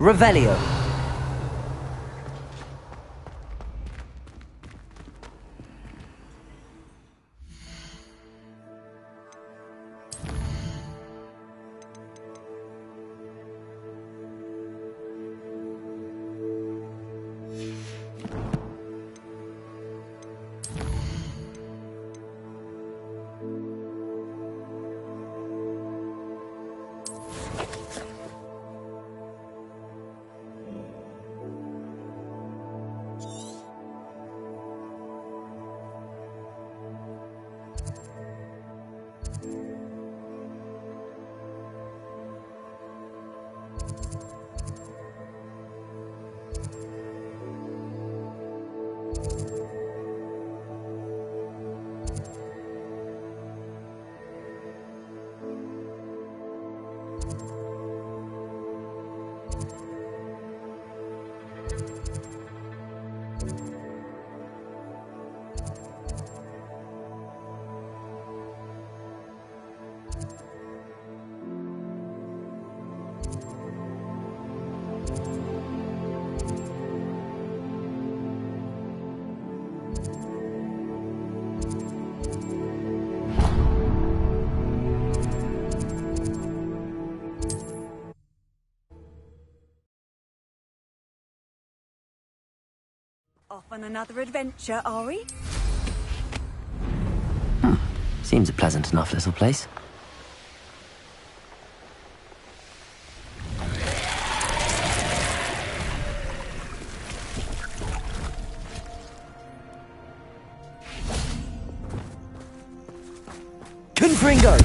Revelio. Off on another adventure, are we? Seems a pleasant enough little place. Confringo!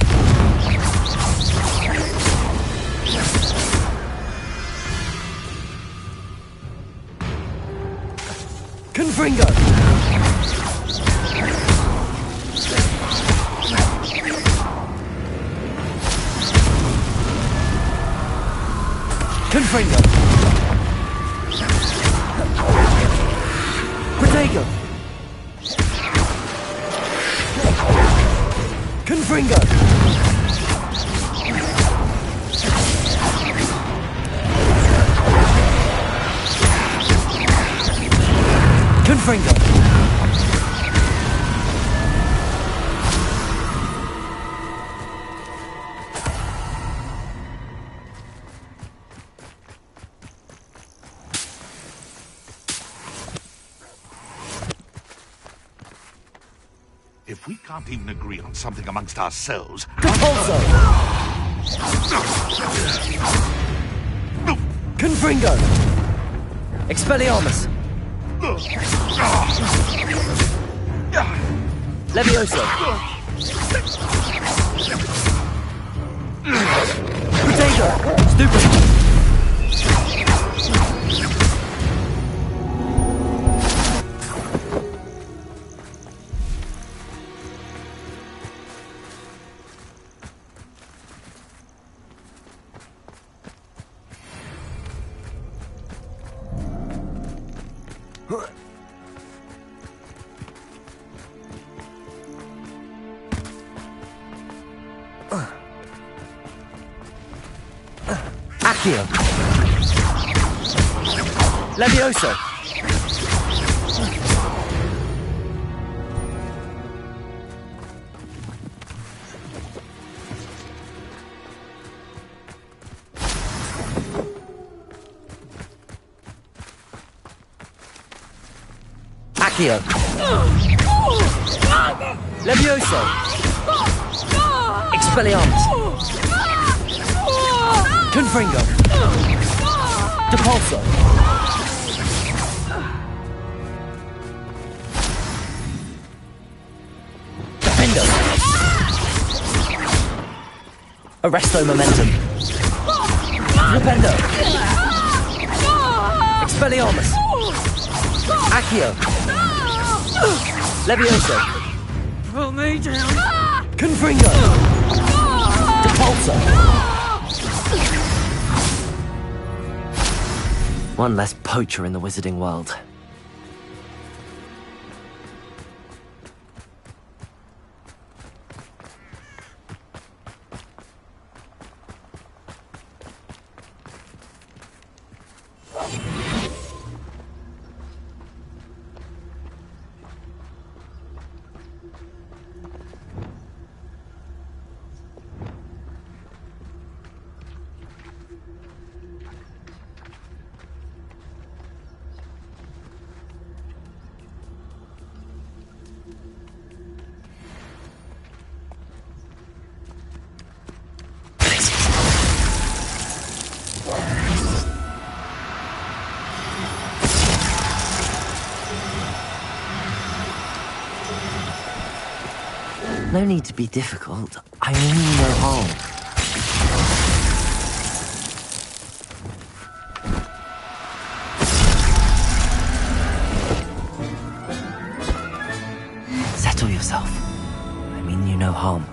Confringo! Confringo! Protego! Confringo! Confringo! If we can't even agree on something amongst ourselves... Repulso! Confringo! Expelliarmus! Levioso! Potato! Stupid! Accio! Levioso! Accio! Levioso! Expelliarmus! Confringo! Depulso! Defendo! Arresto momentum! Rependo! Expelliarmus! Accio! Levioso! Pull me down! Confringo! Depulso! One less poacher in the wizarding world. No need to be difficult. I mean you no harm. Settle yourself. I mean you no harm.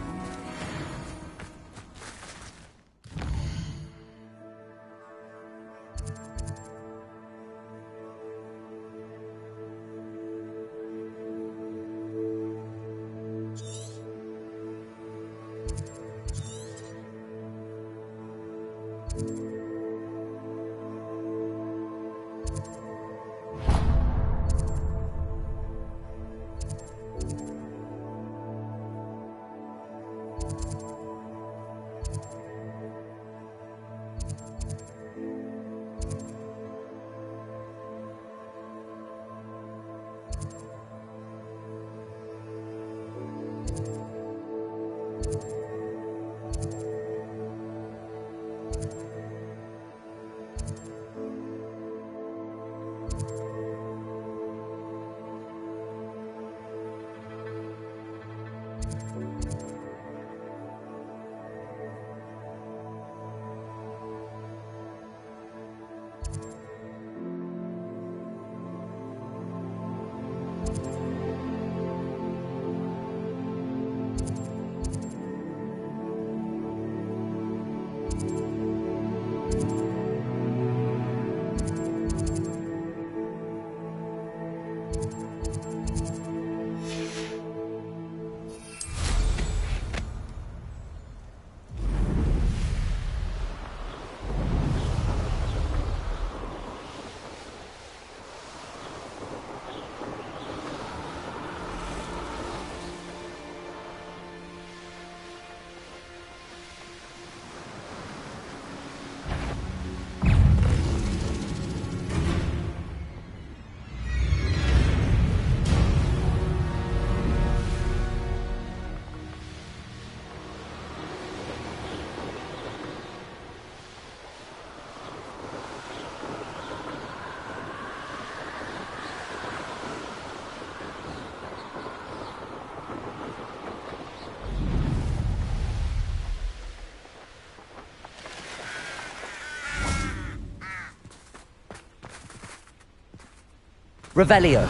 Revelio.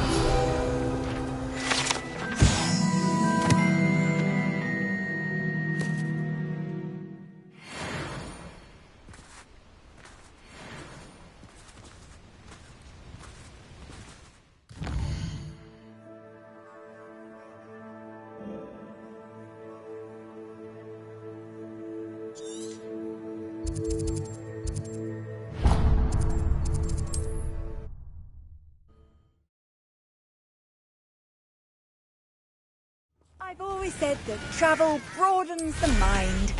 I've always said that travel broadens the mind.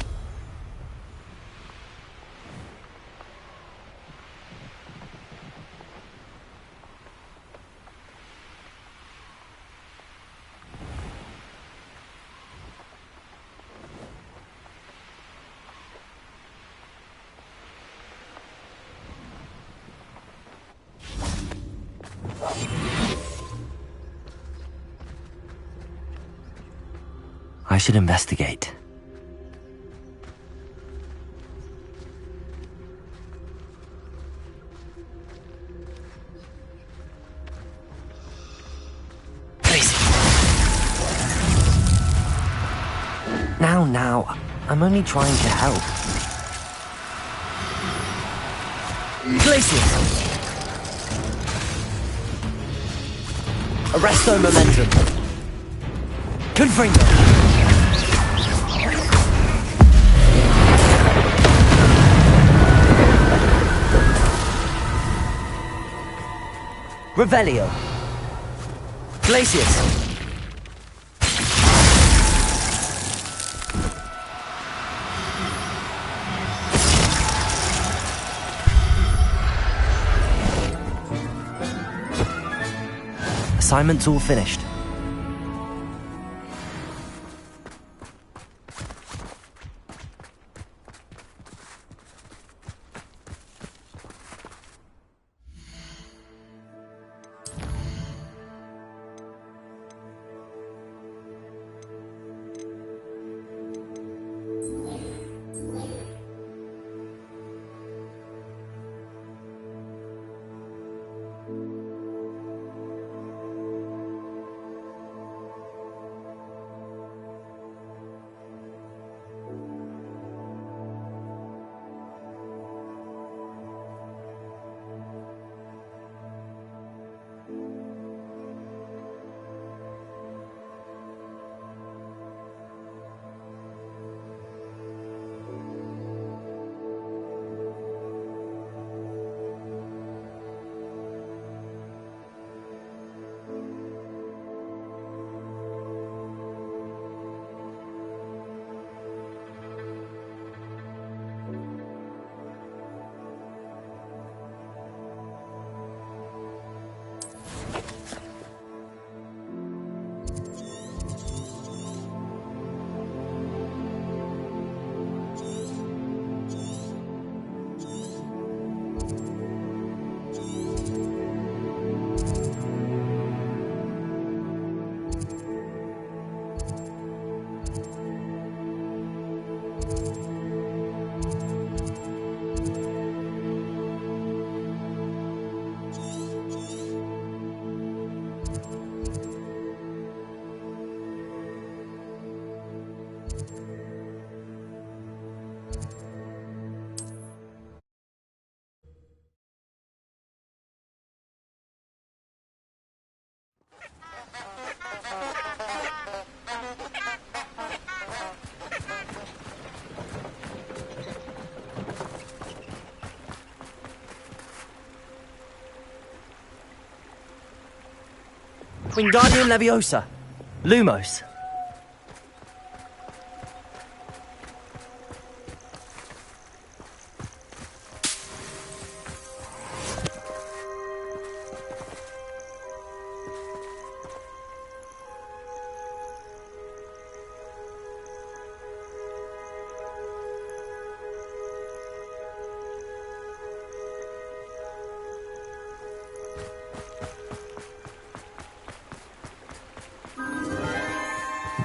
I should investigate. Now, I'm only trying to help. Glacius! Arresto momentum. Confringo. Revelio. Glacius. Assignment's all finished. Wingardium Leviosa. Lumos.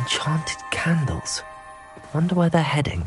Enchanted candles. Wonder where they're heading.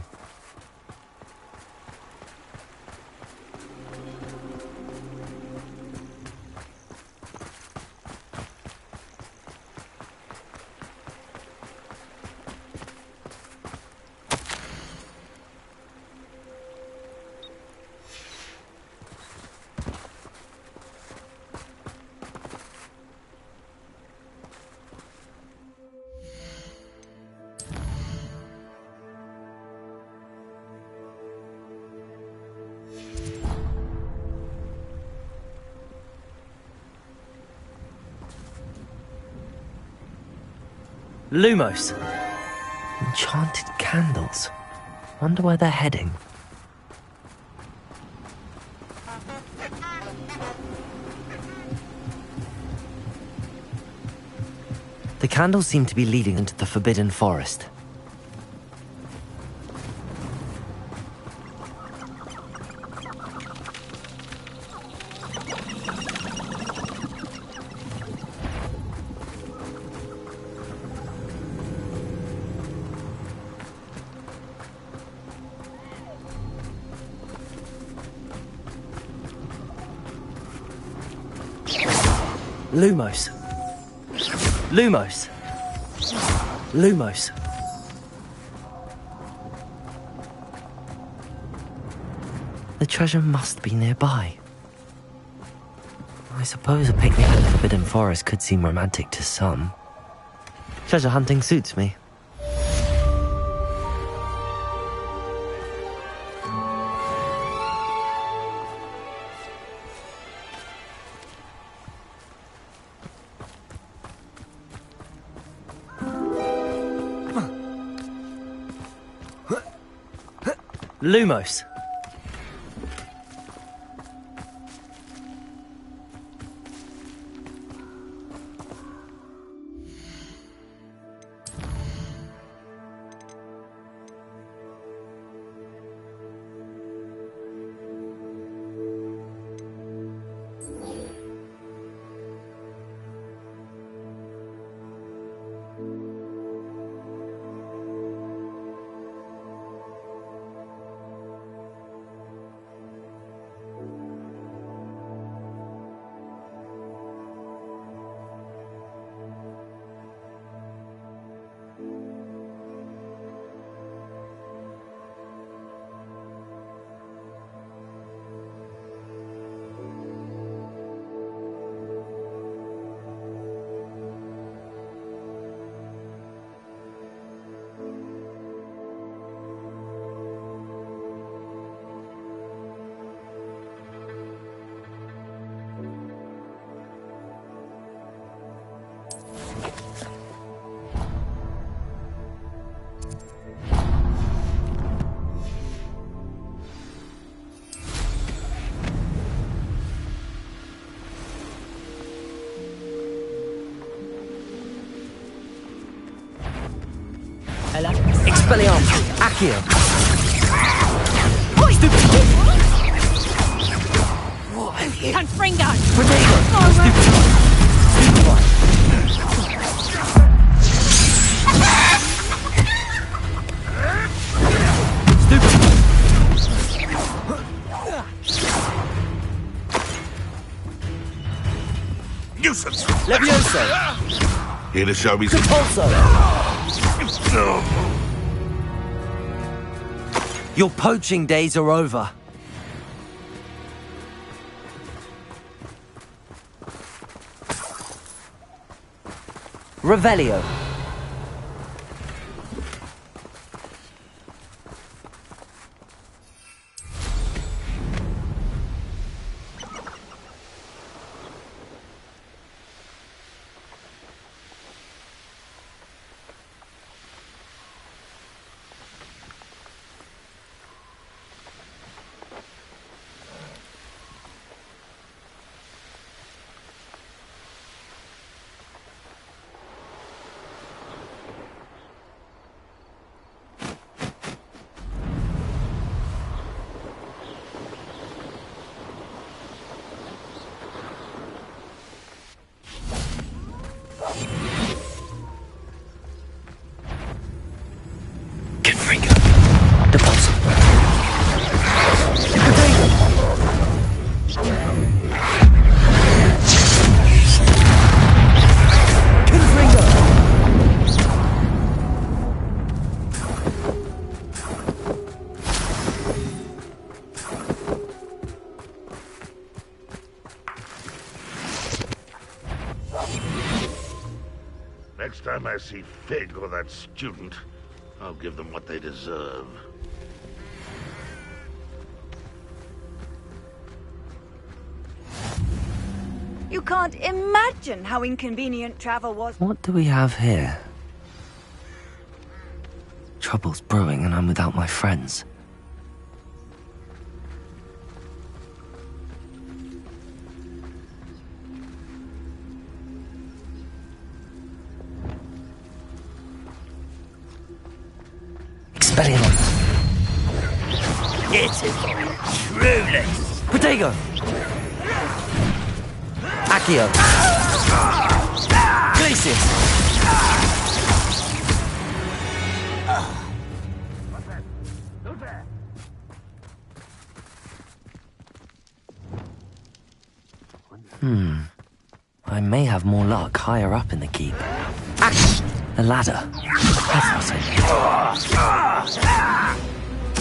Lumos. Enchanted candles. Wonder where they're heading. The candles seem to be leading into the Forbidden Forest. Lumos. Lumos. Lumos. The treasure must be nearby. I suppose a picnic in the Forbidden Forest could seem romantic to some. Treasure hunting suits me. Lumos. Expelliarmus! Accio! What have you? Confringo! Protego! Nuisance! Levioso! Here to show me some... Compulso! Your poaching days are over. Revelio. Next time I see Fig or that student, I'll give them what they deserve. You can't imagine how inconvenient travel was. What do we have here? Trouble's brewing and I'm without my friends. Expelliarmus! It is truly. Protego! Accio! Glacius! I may have more luck higher up in the keep. The ladder. That's what I need.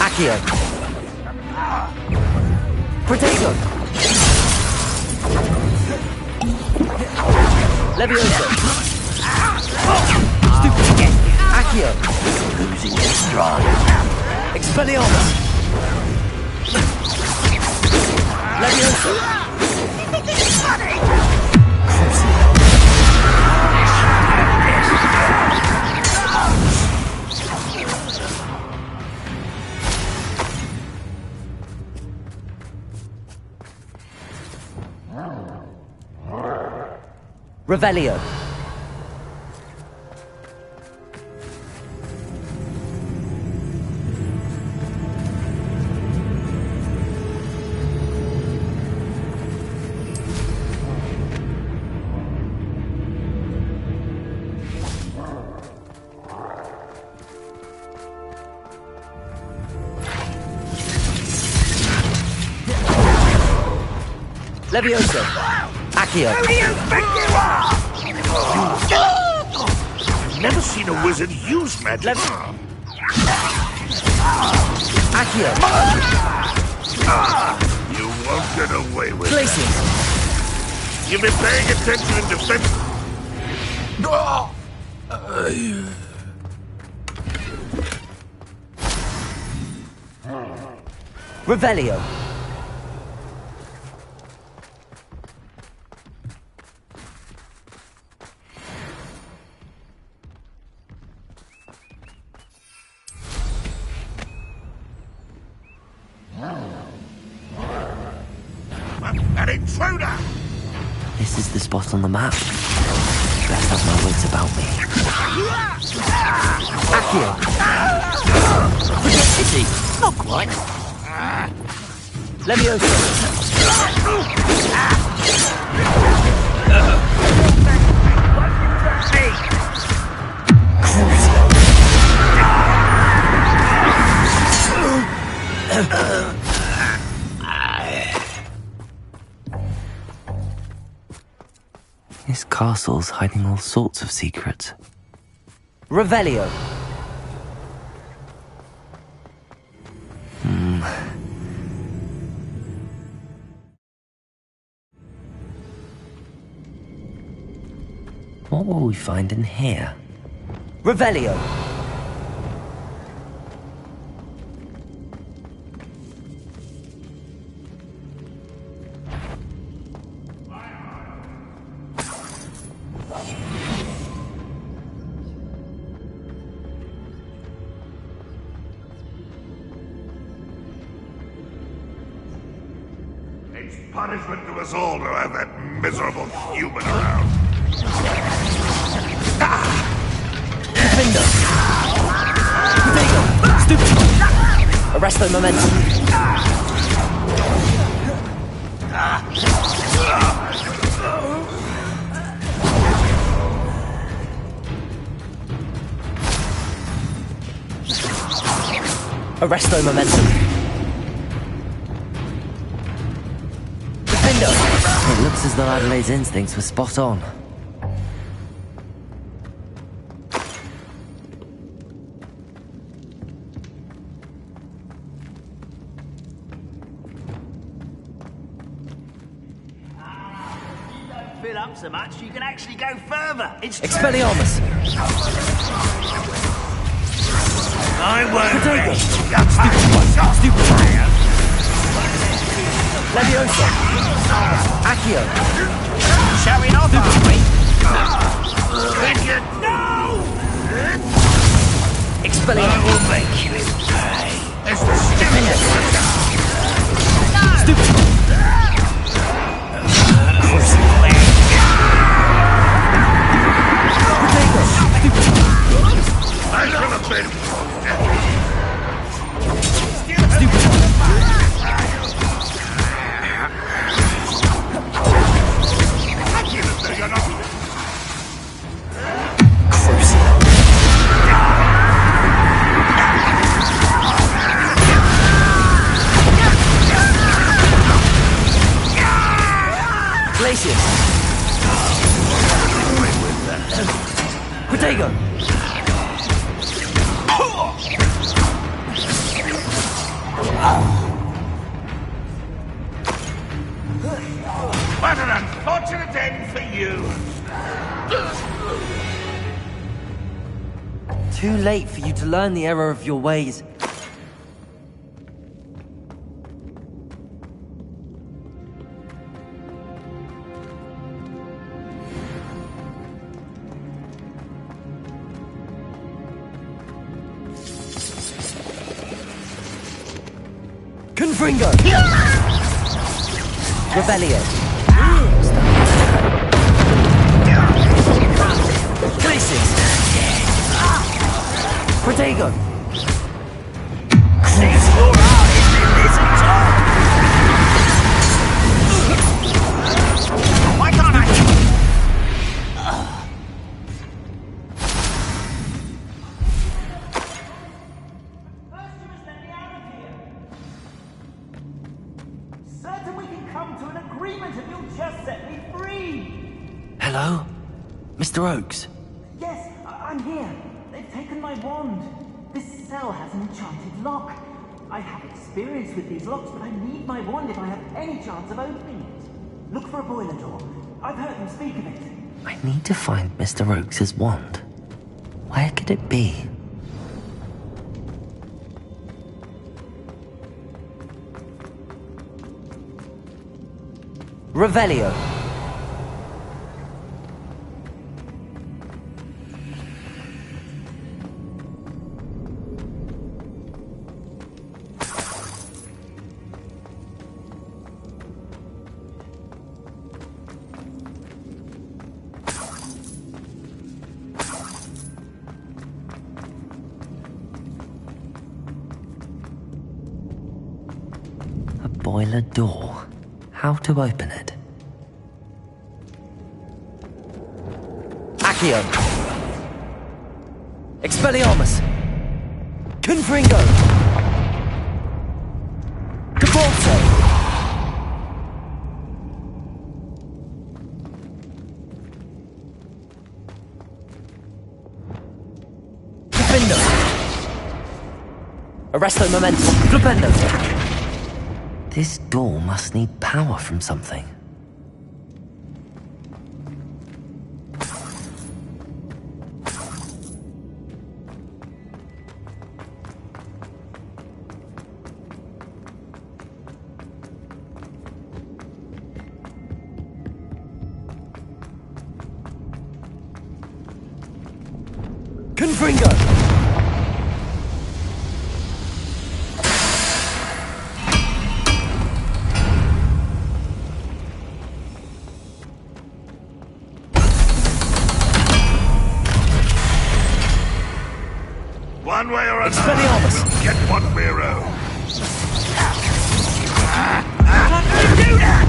Accio! Protego! Levioso! Stupid! Accio! Losing its stride. Expelliarmus! Levioso! Revelio. Levioso. Accio. Who do you think you are? I've never seen a wizard use magic. Accio. You won't get away with Glacius. that. You've been paying attention in defense. Revelio. An intruder! This is the spot on the map. best have my wits about me. Accio! City! Not quite. Leviosa! This castle's hiding all sorts of secrets. Revelio! What will we find in here? Revelio! It's punishment to us all to have that miserable human around. Defender! Stupid! Arresto momentum! Arresto momentum! Defender! It looks as though Adelaide's instincts were spot on. Fill up so much you can actually go further. It's Expelliarmus! I won't be. Stupid! Leviosa! Accio! Showing off, aren't we? No! I Expelliarmus! will make you pay. It's the stupid. Stupid! I should have been. Glacius! Protego! What an unfortunate end for you. Too late for you to learn the error of your ways. Confringo! Revelio! Crisis! Protego! These 4 hours in this at all. Why can't I? Certain we can come to an agreement if you'll just set me free! Hello? Mr. Oakes? Yes, I'm here. They've taken my wand. This cell has an enchanted lock. I have experience with these locks, but I need my wand if I have any chance of opening it. Look for a boiler door. I've heard them speak of it. I need to find Mr. Oakes' wand. Where could it be? Revelio! boiler door. How to open it? Accio! Expelliarmus! Confringo! Cabalso! Defendo! Arresto momentum! Flipendo! This door must need power from something. Confringo! One way or another, Expelliarmus! we'll get what we owe. How can you do that?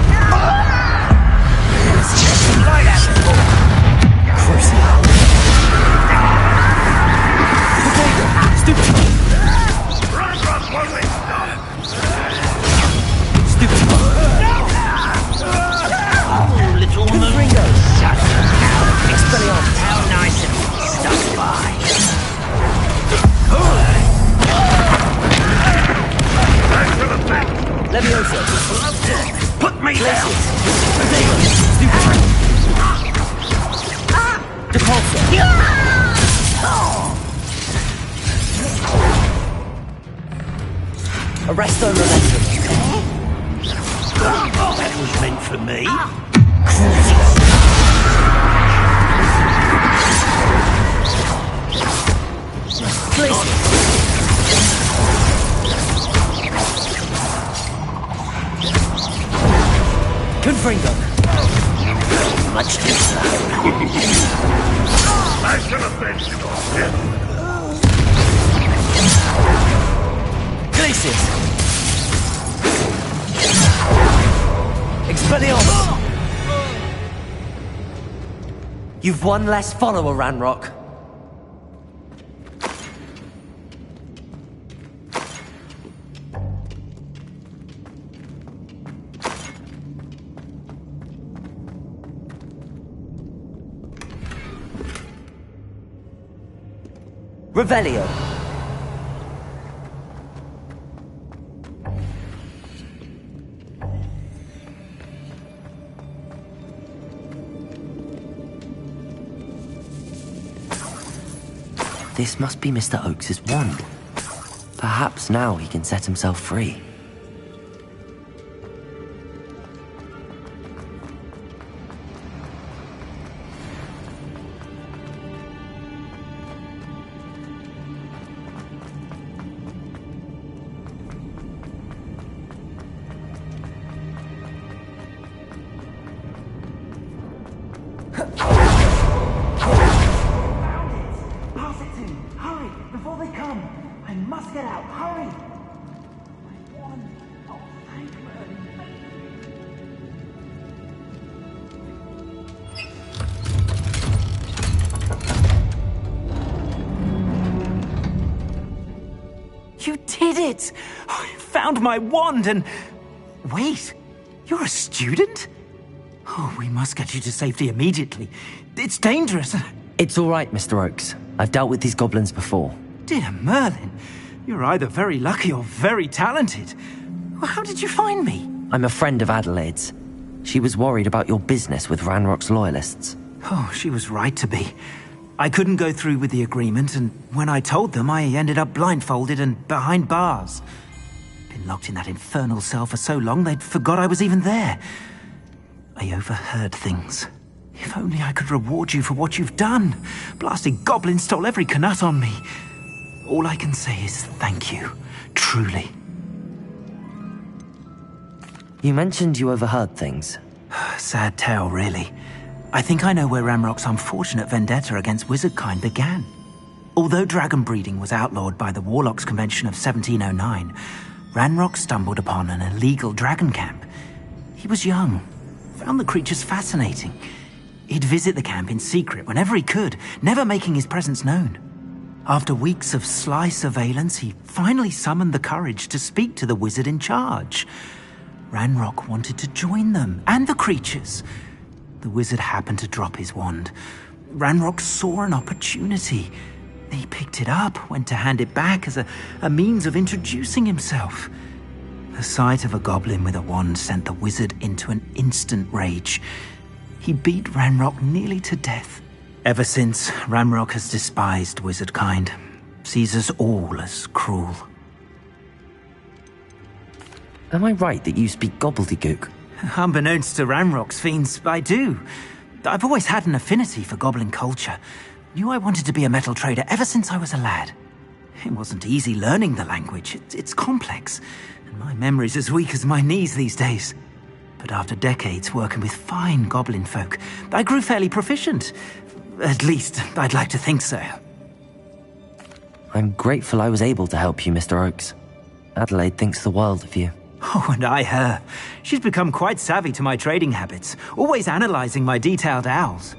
Like that before. Crucial! Potato! Stupid! Ranrock won't be stopped. Stupid! Oh, little woman. Confringo! Shut up. Expelliarmus! How nice of you to stop by. Back to the thing. Levioso! Put me down. Potato! Stupid! Depulso! Arresto momentum! That was meant for me. Confringo! Much too slow. Back to the bench. Glacius! Expelliarmus! You've one less follower, Ranrock. Revelio. This must be Mr. Oakes's wand. Perhaps now he can set himself free. You did it! I found my wand and... Wait, you're a student? Oh, we must get you to safety immediately. It's dangerous. It's all right, Mr. Oakes. I've dealt with these goblins before. Dear Merlin, you're either very lucky or very talented. Well, how did you find me? I'm a friend of Adelaide's. She was worried about your business with Ranrock's loyalists. Oh, she was right to be. I couldn't go through with the agreement, and when I told them, I ended up blindfolded and behind bars. Been locked in that infernal cell for so long, they'd forgot I was even there. I overheard things. If only I could reward you for what you've done. Blasted goblins stole every canut on me. All I can say is thank you. Truly. You mentioned you overheard things. Sad tale, really. I think I know where Ranrock's unfortunate vendetta against wizardkind began. Although dragon breeding was outlawed by the Warlocks Convention of 1709, Ranrock stumbled upon an illegal dragon camp. He was young, found the creatures fascinating. He'd visit the camp in secret whenever he could, never making his presence known. After weeks of sly surveillance, he finally summoned the courage to speak to the wizard in charge. Ranrock wanted to join them, and the creatures. The wizard happened to drop his wand. Ranrock saw an opportunity. He picked it up, went to hand it back as a means of introducing himself. The sight of a goblin with a wand sent the wizard into an instant rage. He beat Ranrock nearly to death. Ever since, Ranrock has despised wizard kind, sees us all as cruel. Am I right that you speak gobbledygook? Unbeknownst to Ranrock's fiends, I do. I've always had an affinity for goblin culture. Knew I wanted to be a metal trader ever since I was a lad. It wasn't easy learning the language. It's complex, and my memory's as weak as my knees these days. But after decades working with fine goblin folk, I grew fairly proficient. At least, I'd like to think so. I'm grateful I was able to help you, Mr. Oakes. Adelaide thinks the world of you. Oh, and I her. She's become quite savvy to my trading habits, always analyzing my detailed owls.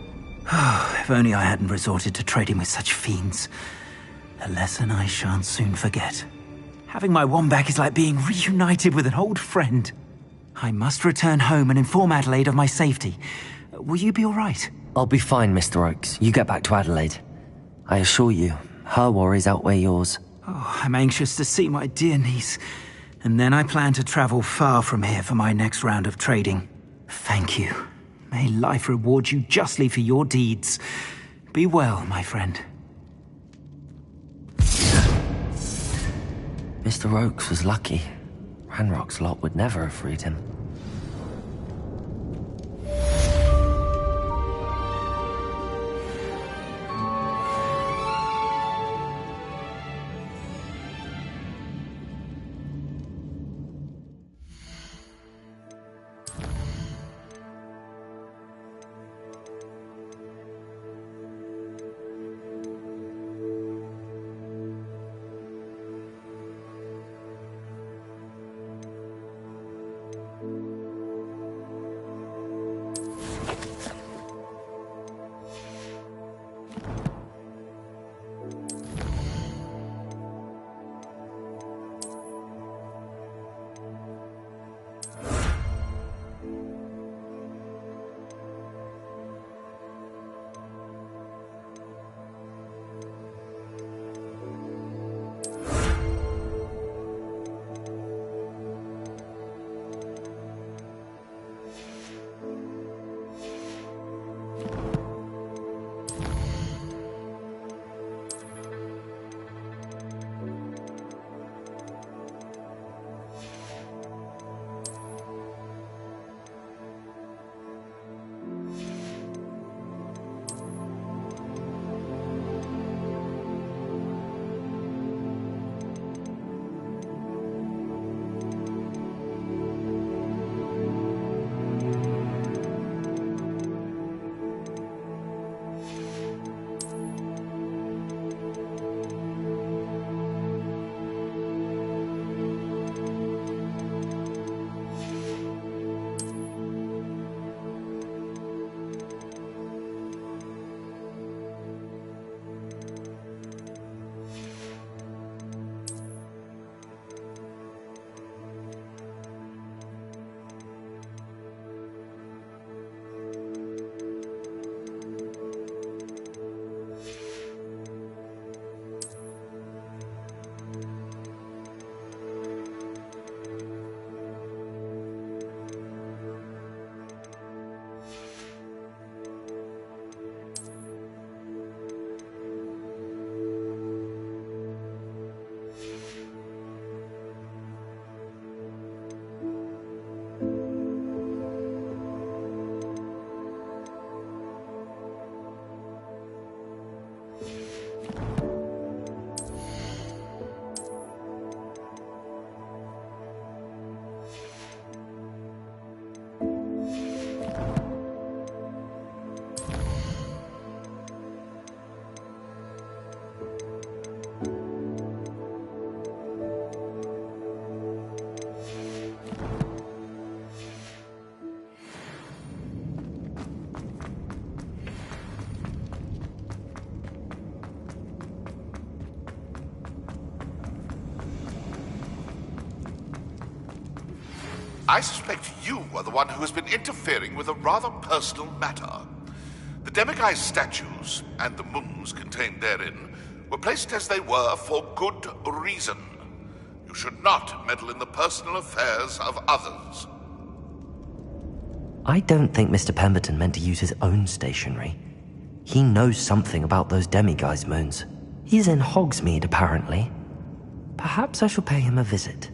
If only I hadn't resorted to trading with such fiends. A lesson I shan't soon forget. Having my wand back is like being reunited with an old friend. I must return home and inform Adelaide of my safety. Will you be all right? I'll be fine, Mr. Oakes. You get back to Adelaide. I assure you, her worries outweigh yours. Oh, I'm anxious to see my dear niece. And then I plan to travel far from here for my next round of trading. Thank you. May life reward you justly for your deeds. Be well, my friend. Mr. Oakes was lucky. Ranrock's lot would never have freed him. I suspect you are the one who has been interfering with a rather personal matter. The demiguise statues, and the moons contained therein, were placed as they were for good reason. You should not meddle in the personal affairs of others. I don't think Mr. Pemberton meant to use his own stationery. He knows something about those demiguise moons. He's in Hogsmeade, apparently. Perhaps I shall pay him a visit.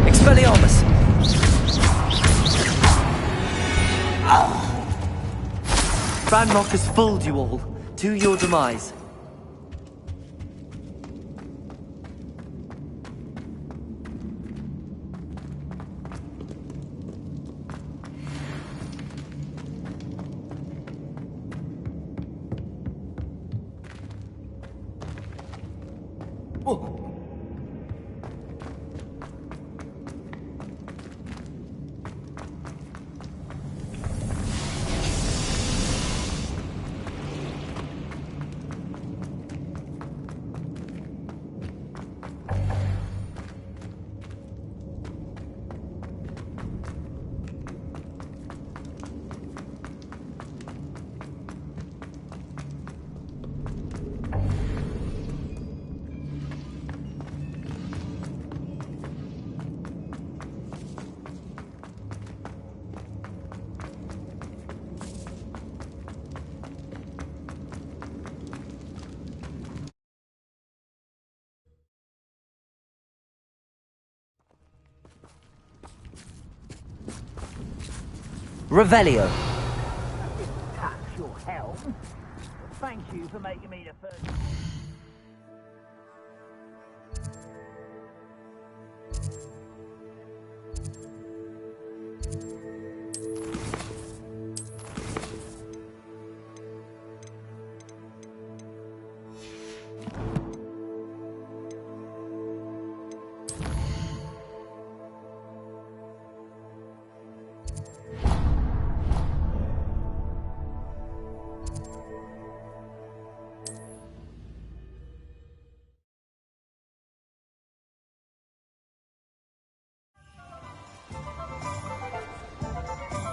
Expelliarmus! Ranrock has fooled you all, to your demise. Revelio. Touch your help. Thank you for making me the first.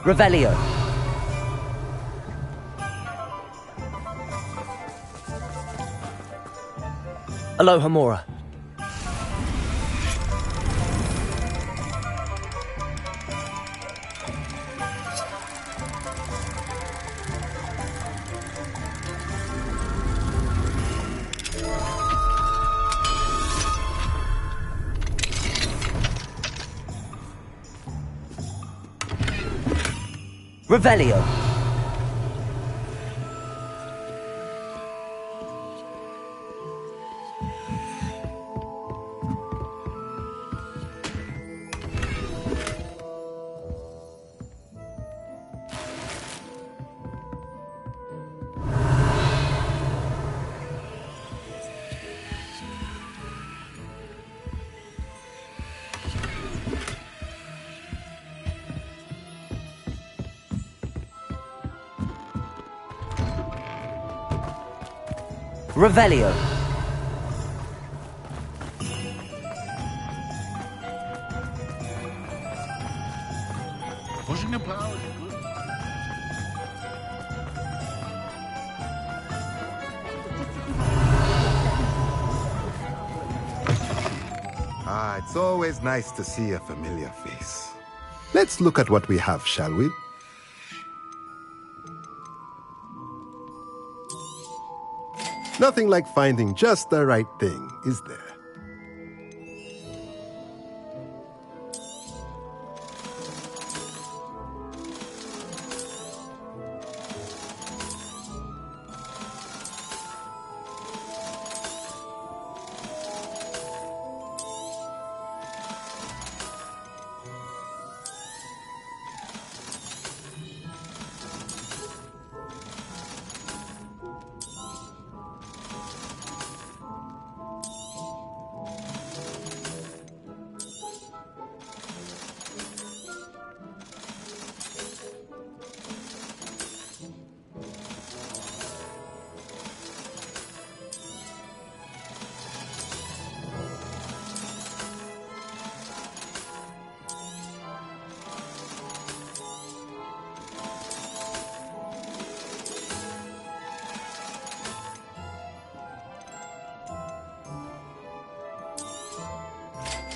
Revelio. Aloha Mora. Revelio. Revelio. Pushing the power is good. Ah, it's always nice to see a familiar face. Let's look at what we have, shall we? Nothing like finding just the right thing, is there?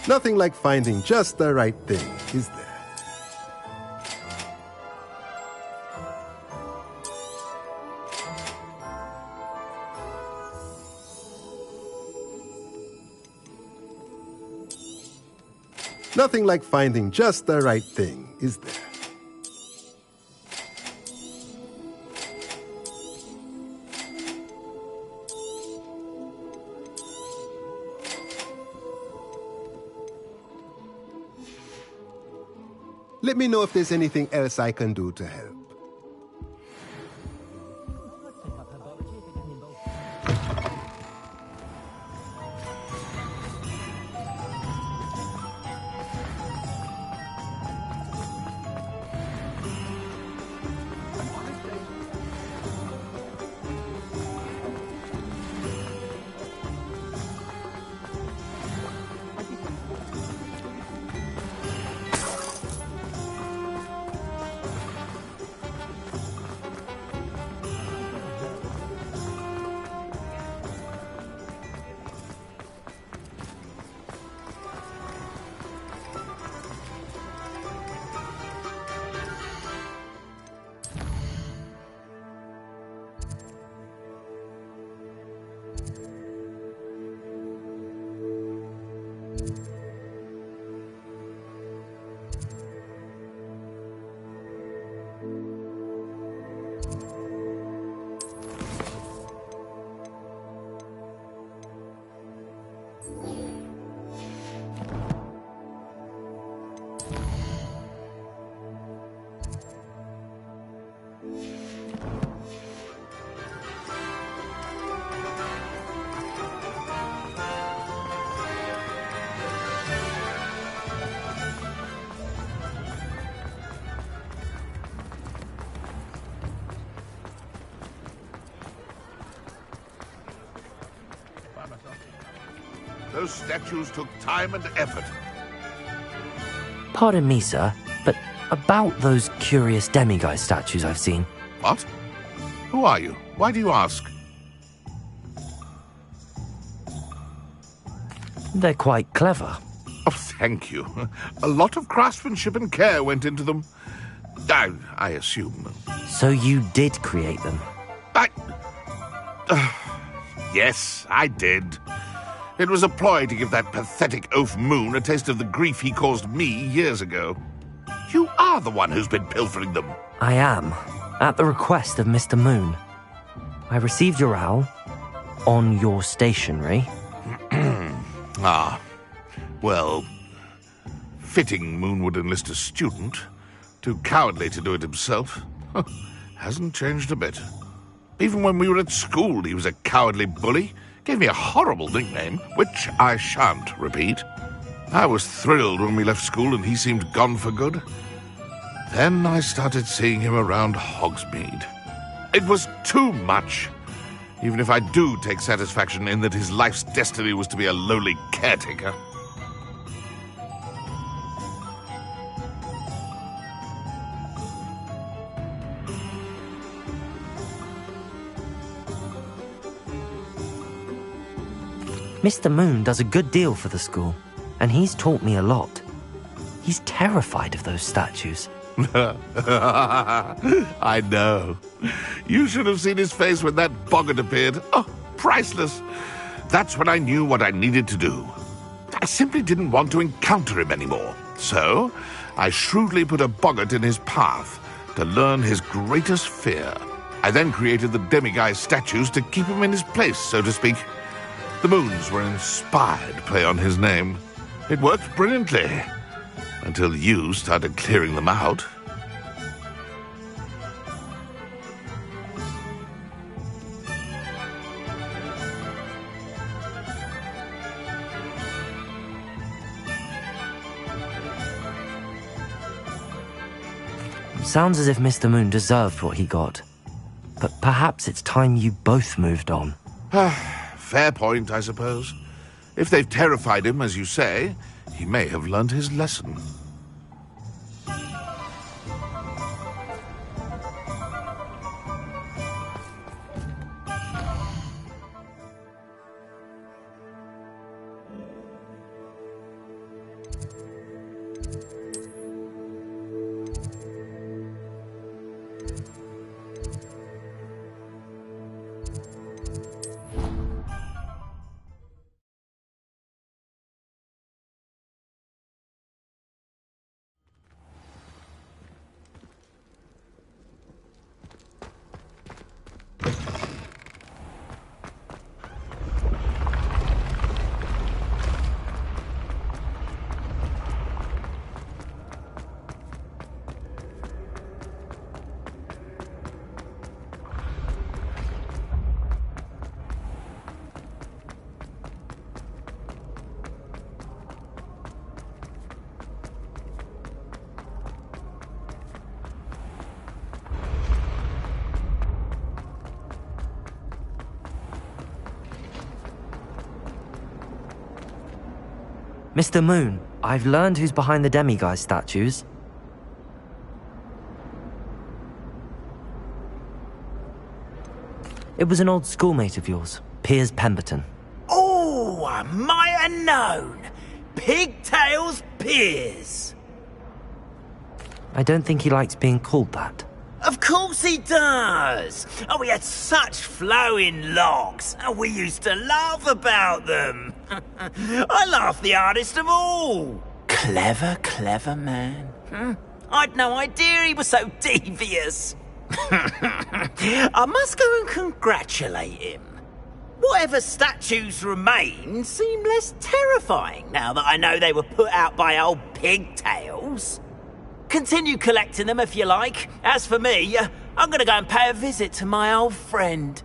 Nothing like finding just the right thing, is there? Nothing like finding just the right thing, is there? Let me know if there's anything else I can do to help. Those statues took time and effort. Pardon me, sir, but about those curious demiguise statues I've seen. What? Who are you? Why do you ask? They're quite clever. Oh, thank you. A lot of craftsmanship and care went into them. I assume. So you did create them? Yes, I did. It was a ploy to give that pathetic oaf Moon a taste of the grief he caused me years ago. You are the one who's been pilfering them. I am, at the request of Mr. Moon. I received your owl on your stationery. Well, fitting Moon would enlist a student. Too cowardly to do it himself. Hasn't changed a bit. Even when we were at school, he was a cowardly bully. Gave me a horrible nickname, which I shan't repeat. I was thrilled when we left school and he seemed gone for good. Then I started seeing him around Hogsmeade. It was too much. Even if I do take satisfaction in that his life's destiny was to be a lowly caretaker. Mr. Moon does a good deal for the school, and he's taught me a lot. He's terrified of those statues. I know. You should have seen his face when that boggart appeared. Oh, priceless. That's when I knew what I needed to do. I simply didn't want to encounter him anymore. So, I shrewdly put a boggart in his path to learn his greatest fear. I then created the demiguise statues to keep him in his place, so to speak. The Moons were an inspired play on his name. It worked brilliantly. Until you started clearing them out. Sounds as if Mr. Moon deserved what he got. But perhaps it's time you both moved on. Fair point, I suppose. If they've terrified him, as you say, he may have learned his lesson. Mr. Moon, I've learned who's behind the demiguise statues. It was an old schoolmate of yours, Piers Pemberton. Oh, I might have known. Pigtails Piers. I don't think he likes being called that. Of course he does. Oh, he had such flowing locks, and we used to laugh about them. I laughed the hardest of all. Clever, clever man. I'd no idea he was so devious. I must go and congratulate him. Whatever statues remain seem less terrifying now that I know they were put out by old pigtails. Continue collecting them if you like. As for me, I'm gonna go and pay a visit to my old friend.